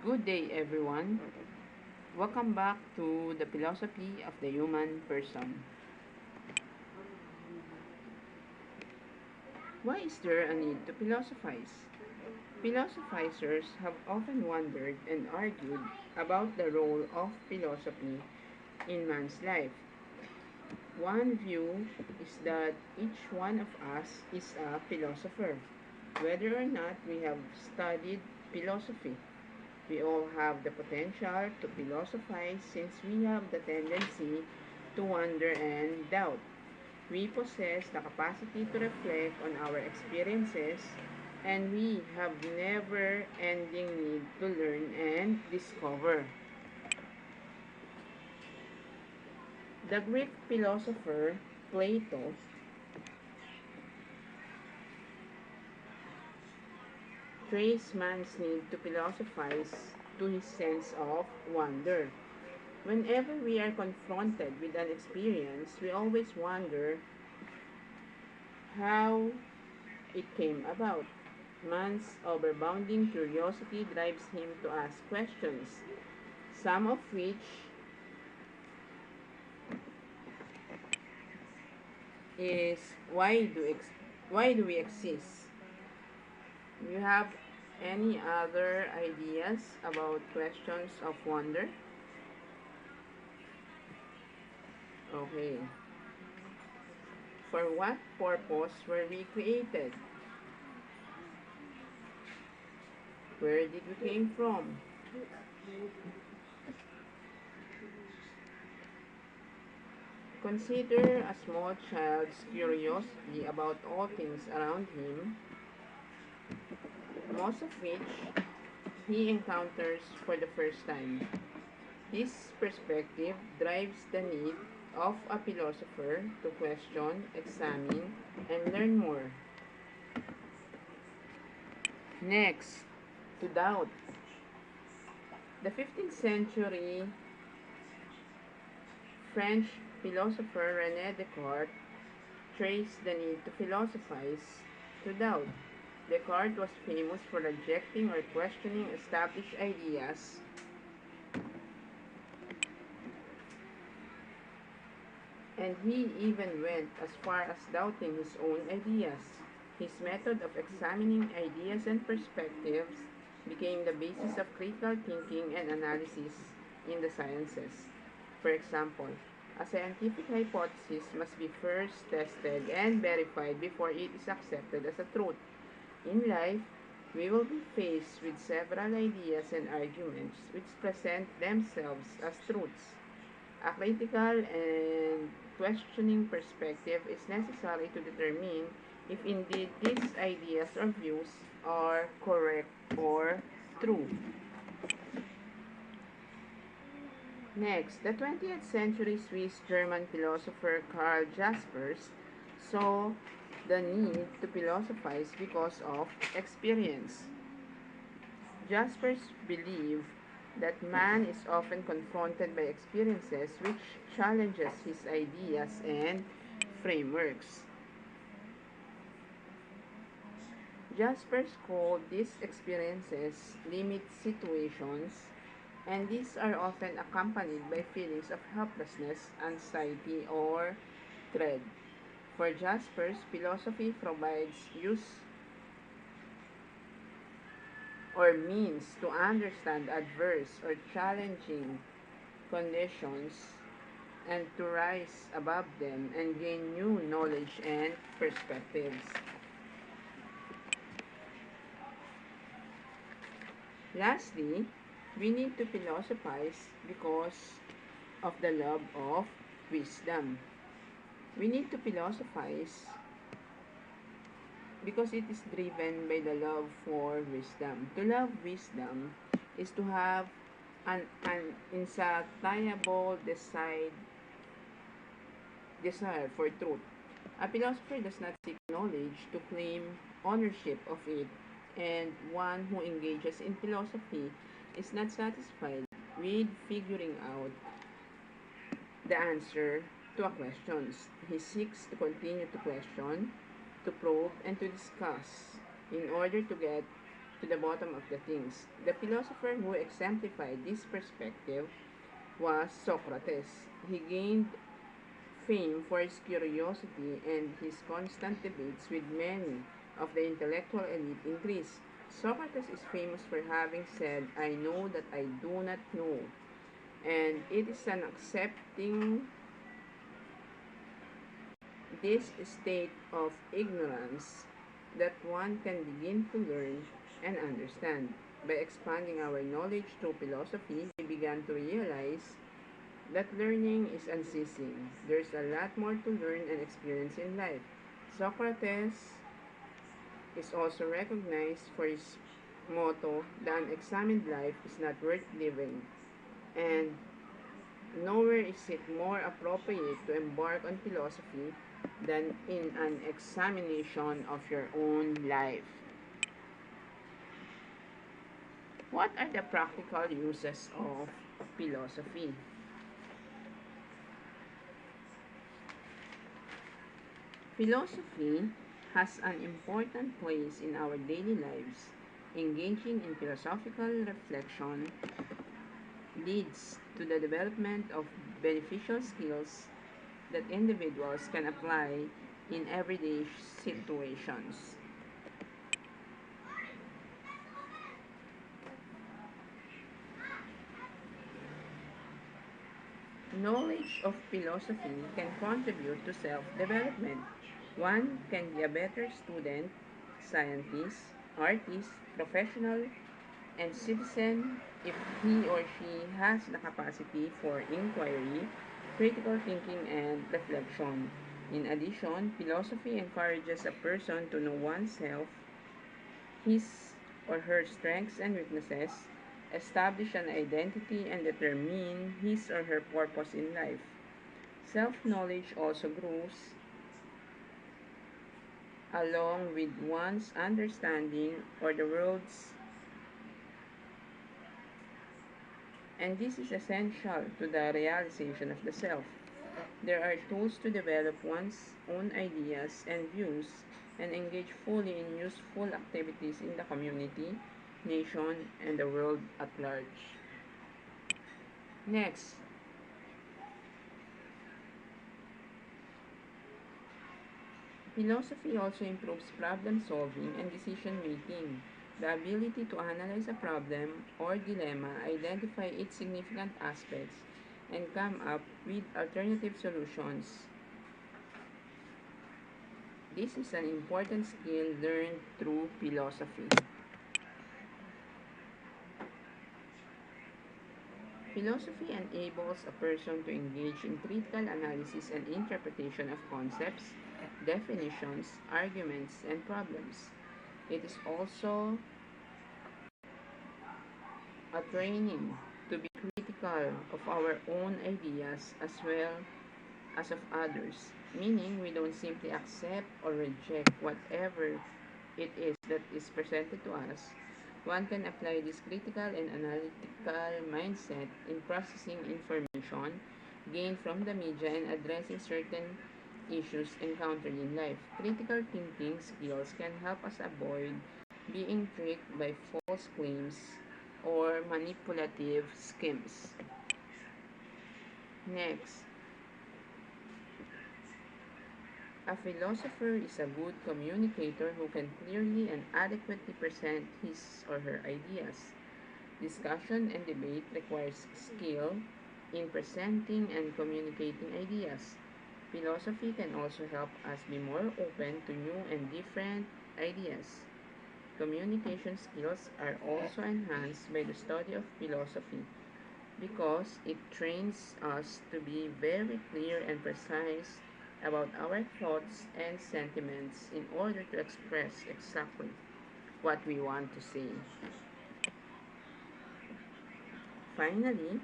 Good day, everyone. Welcome back to the philosophy of the human person. Why is there a need to philosophize? Philosophizers have often wondered and argued about the role of philosophy in man's life. One view is that each one of us is a philosopher, whether or not we have studied philosophy. We all have the potential to philosophize since we have the tendency to wonder and doubt. We possess the capacity to reflect on our experiences, and we have never ending need to learn and discover. The Greek philosopher Plato traced man's need to philosophize to his sense of wonder. Whenever we are confronted with an experience, we always wonder how it came about. Man's overbounding curiosity drives him to ask questions, some of which is why do we exist? Do you have any other ideas about questions of wonder? Okay. For what purpose were we created? Where did we came from? Consider a small child's curiosity about all things around him, most of which he encounters for the first time. This perspective drives the need of a philosopher to question, examine, and learn more. Next, to doubt. The 15th century French philosopher René Descartes traced the need to philosophize to doubt. Descartes was famous for rejecting or questioning established ideas, and he even went as far as doubting his own ideas. His method of examining ideas and perspectives became the basis of critical thinking and analysis in the sciences. For example, a scientific hypothesis must be first tested and verified before it is accepted as a truth. In life, we will be faced with several ideas and arguments which present themselves as truths. A critical and questioning perspective is necessary to determine if indeed these ideas or views are correct or true. Next, the 20th century Swiss-German philosopher Karl Jaspers saw the need to philosophize because of experience. Jaspers believed that man is often confronted by experiences which challenges his ideas and frameworks. Jaspers called these experiences limit situations, and these are often accompanied by feelings of helplessness, anxiety, or dread. For Jaspers, philosophy provides use or means to understand adverse or challenging conditions and to rise above them and gain new knowledge and perspectives. Lastly, we need to philosophize because of the love of wisdom. We need to philosophize because it is driven by the love for wisdom. To love wisdom is to have an insatiable desire for truth. A philosopher does not seek knowledge to claim ownership of it, and one who engages in philosophy is not satisfied with figuring out the answer to a question. He seeks to continue to question, to probe, and to discuss in order to get to the bottom of the things. The philosopher who exemplified this perspective was Socrates. He gained fame for his curiosity and his constant debates with many of the intellectual elite in Greece. Socrates is famous for having said, "I know that I do not know," and it is an accepting this state of ignorance that one can begin to learn and understand. By expanding our knowledge through philosophy, we began to realize that learning is unceasing. There's a lot more to learn and experience in life. Socrates is also recognized for his motto, "The unexamined life is not worth living," and nowhere is it more appropriate to embark on philosophy than in an examination of your own life. What are the practical uses of philosophy? Philosophy has an important place in our daily lives. Engaging in philosophical reflection leads to the development of beneficial skills that individuals can apply in everyday situations. Knowledge of philosophy can contribute to self-development. One can be a better student, scientist, artist, professional, and citizen if he or she has the capacity for inquiry, critical thinking, and reflection. In addition, philosophy encourages a person to know oneself, his or her strengths and weaknesses, establish an identity, and determine his or her purpose in life. Self knowledge also grows along with one's understanding or the world's, and this is essential to the realization of the self. There are tools to develop one's own ideas and views and engage fully in useful activities in the community, nation, and the world at large. Next, philosophy also improves problem solving and decision making. The ability to analyze a problem or dilemma, identify its significant aspects, and come up with alternative solutions. This is an important skill learned through philosophy. Philosophy enables a person to engage in critical analysis and interpretation of concepts, definitions, arguments, and problems. It is also a training to be critical of our own ideas as well as of others, meaning we don't simply accept or reject whatever it is that is presented to us. One can apply this critical and analytical mindset in processing information gained from the media and addressing certain issues encountered in life. Critical thinking skills can help us avoid being tricked by false claims or manipulative schemes. Next, a philosopher is a good communicator who can clearly and adequately present his or her ideas. Discussion and debate requires skill in presenting and communicating ideas. Philosophy can also help us be more open to new and different ideas. Communication skills are also enhanced by the study of philosophy because it trains us to be very clear and precise about our thoughts and sentiments in order to express exactly what we want to say. Finally,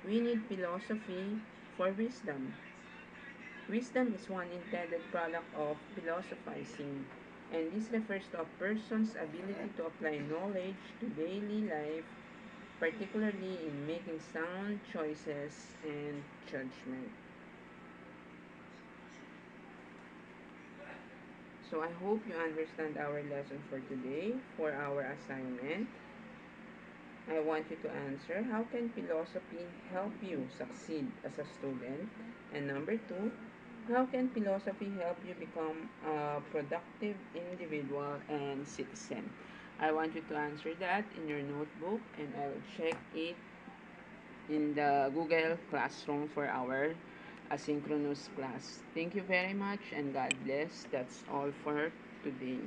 we need philosophy for wisdom. Wisdom is one intended product of philosophizing, and this refers to a person's ability to apply knowledge to daily life, particularly in making sound choices and judgment. So I hope you understand our lesson for today. For our assignment, I want you to answer, how can philosophy help you succeed as a student? And number two, how can philosophy help you become a productive individual and citizen? I want you to answer that in your notebook, and I will check it in the Google Classroom for our asynchronous class. Thank you very much, and God bless. That's all for today.